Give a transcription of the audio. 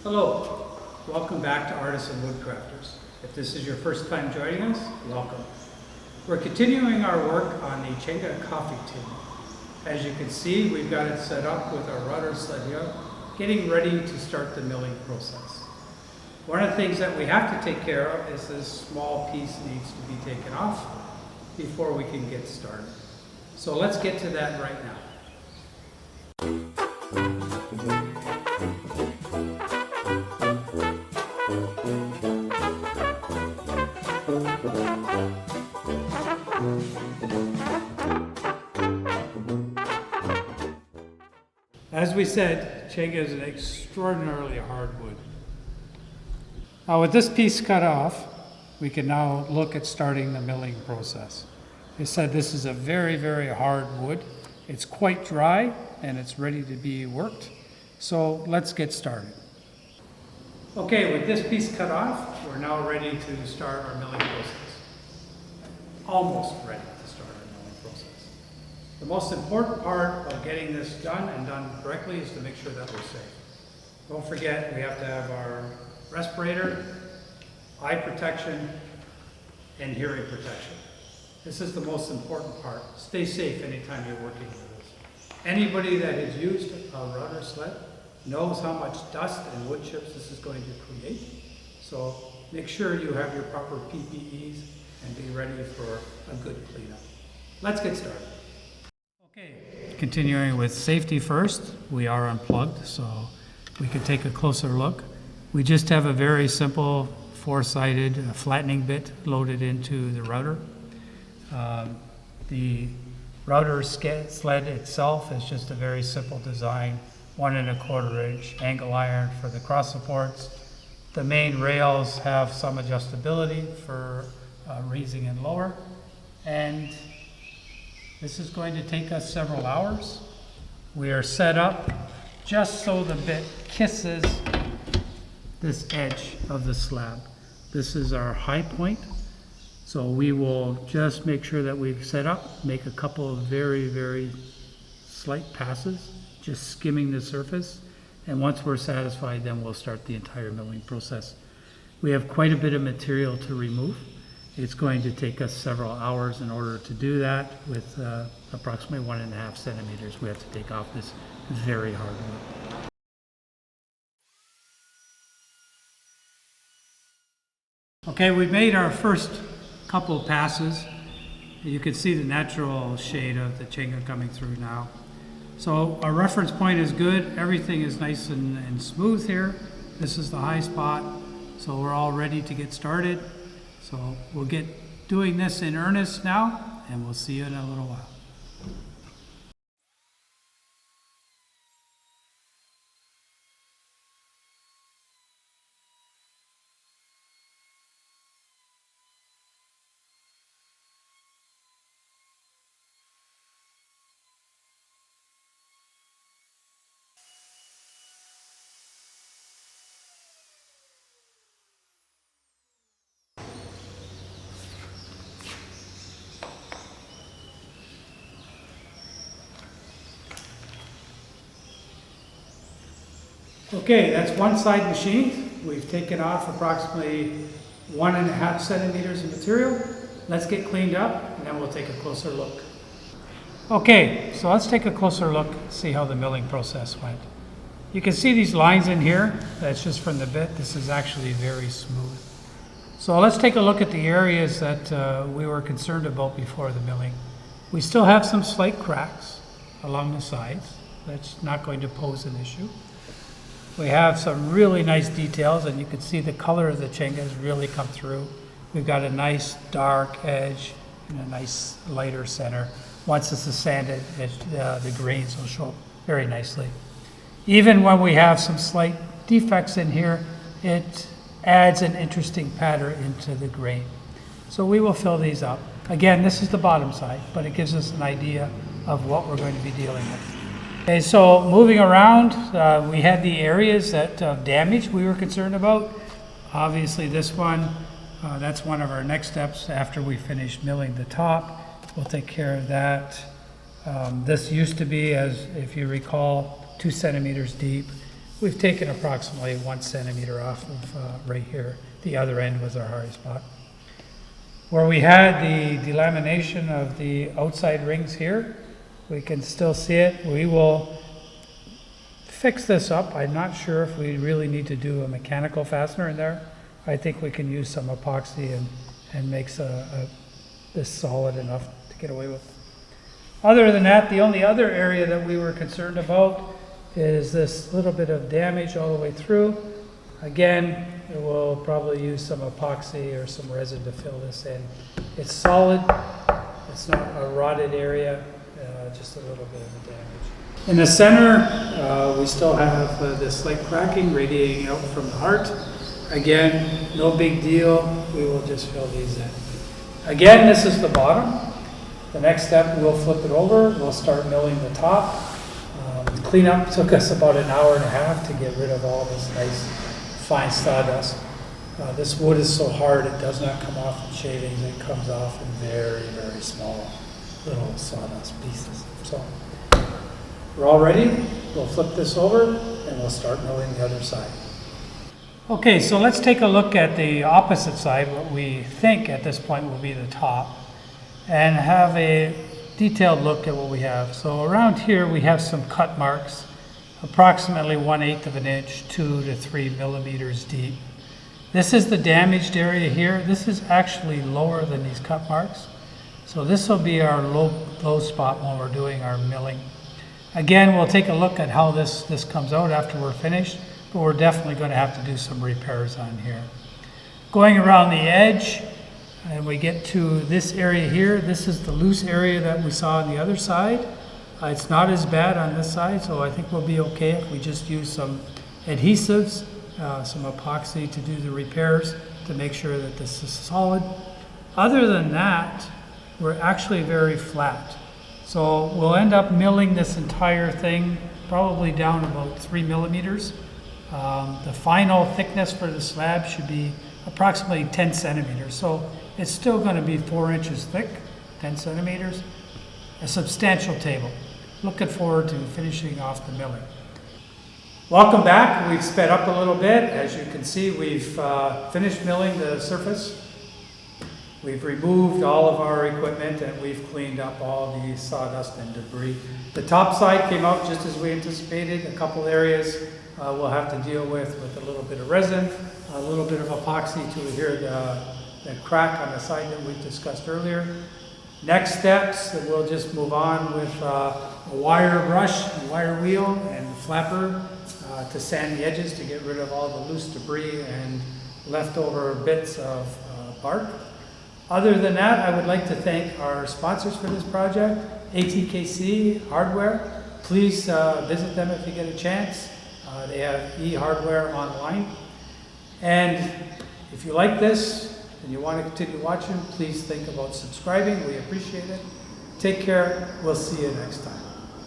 Hello, welcome back to Artists and Woodcrafters. If this is your first time joining us, welcome. We're continuing our work on the Cengal coffee tin. As you can see, we've got it set up with our router sled here, getting ready to start the milling process. One of the things that we have to take care of is this small piece needs to be taken off before we can get started. So let's get to that right now. As we said, Cengal is an extraordinarily hard wood. Now with this piece cut off, we can now look at starting the milling process. They said this is a very, very hard wood. It's quite dry and it's ready to be worked. So let's get started. Okay, with this piece cut off, we're now ready to start our milling process. Almost ready to start our milling process. The most important part of getting this done and done correctly is to make sure that we're safe. Don't forget, we have to have our respirator, eye protection, and hearing protection. This is the most important part. Stay safe anytime you're working with this. Anybody that has used a router sled knows how much dust and wood chips this is going to create. So make sure you have your proper PPEs and be ready for a good cleanup. Let's get started. Okay, continuing with safety first, we are unplugged, so we can take a closer look. We just have a very simple four-sided flattening bit loaded into the router. The router sled itself is just a very simple design, 1 1/4 inch angle iron for the cross supports. The main rails have some adjustability for raising and lower, and this is going to take us several hours. We are set up just so the bit kisses this edge of the slab. This is our high point. So we will just make sure that we've set up, make a couple of very, very slight passes, just skimming the surface. And once we're satisfied, then we'll start the entire milling process. We have quite a bit of material to remove. It's going to take us several hours in order to do that with approximately 1.5 centimeters we have to take off this very hard wood. Okay, we've made our first couple of passes. You can see the natural shade of the Cengal coming through now. So our reference point is good. Everything is nice and smooth here. This is the high spot. So we're all ready to get started. So we'll get doing this in earnest now, and we'll see you in a little while. Okay, that's one side machined. We've taken off approximately 1.5 centimeters of material. Let's get cleaned up and then we'll take a closer look. Okay, so let's take a closer look, see how the milling process went. You can see these lines in here. That's just from the bit. This is actually very smooth. So let's take a look at the areas that we were concerned about before the milling. We still have some slight cracks along the sides. That's not going to pose an issue. We have some really nice details, and you can see the color of the Cengal has really come through. We've got a nice dark edge and a nice lighter center. Once this is sanded, the grains will show up very nicely. Even when we have some slight defects in here, it adds an interesting pattern into the grain. So we will fill these up. Again, this is the bottom side, but it gives us an idea of what we're going to be dealing with. Okay, so moving around, we had the areas that damage we were concerned about. Obviously this one, that's one of our next steps after we finish milling the top. We'll take care of that. This used to be, as if you recall, 2 centimeters deep. we've taken approximately 1 centimeter off of right here. The other end was our hard spot. Where we had the delamination of the outside rings here, we can still see it. We will fix this up. I'm not sure if we really need to do a mechanical fastener in there. I think we can use some epoxy and makes this solid enough to get away with. Other than that, the only other area that we were concerned about is this little bit of damage all the way through. Again, we'll probably use some epoxy or some resin to fill this in. It's solid, it's not a rotted area, just a little bit of damage. In the center, we still have this slight cracking radiating out from the heart. Again, no big deal, we will just fill these in. Again, this is the bottom. The next step, we'll flip it over, we'll start milling the top. Cleanup took us about an hour and a half to get rid of all this nice fine sawdust. This wood is so hard it does not come off in shavings, it comes off in very, very small little sawdust pieces. So we're all ready, we'll flip this over and we'll start milling the other side. Okay, so let's take a look at the opposite side, what we think at this point will be the top, and have a detailed look at what we have. So around here we have some cut marks, approximately 1/8 of an inch, 2 to 3 millimeters deep. This is the damaged area here. This is actually lower than these cut marks. So this will be our low spot when we're doing our milling. Again, we'll take a look at how this comes out after we're finished, but we're definitely going to have to do some repairs on here. Going around the edge, and we get to this area here. This is the loose area that we saw on the other side. It's not as bad on this side, so I think we'll be okay if we just use some adhesives, some epoxy to do the repairs to make sure that this is solid. Other than that, we're actually very flat. So we'll end up milling this entire thing probably down about 3 millimeters. The final thickness for the slab should be approximately 10 centimeters. So it's still going to be 4 inches thick, 10 centimeters, a substantial table. Looking forward to finishing off the milling. Welcome back. We've sped up a little bit. As you can see, we've finished milling the surface. We've removed all of our equipment and we've cleaned up all the sawdust and debris. The top side came out just as we anticipated. A couple areas we'll have to deal with a little bit of resin, a little bit of epoxy to adhere the crack on the side that we discussed earlier. Next steps, we'll just move on with a wire brush, a wire wheel, and a flapper to sand the edges to get rid of all the loose debris and leftover bits of bark. Other than that, I would like to thank our sponsors for this project, ATKC Hardware. Please visit them if you get a chance. They have e-hardware online. And if you like this and you want to continue watching, please think about subscribing. We appreciate it. Take care. We'll see you next time.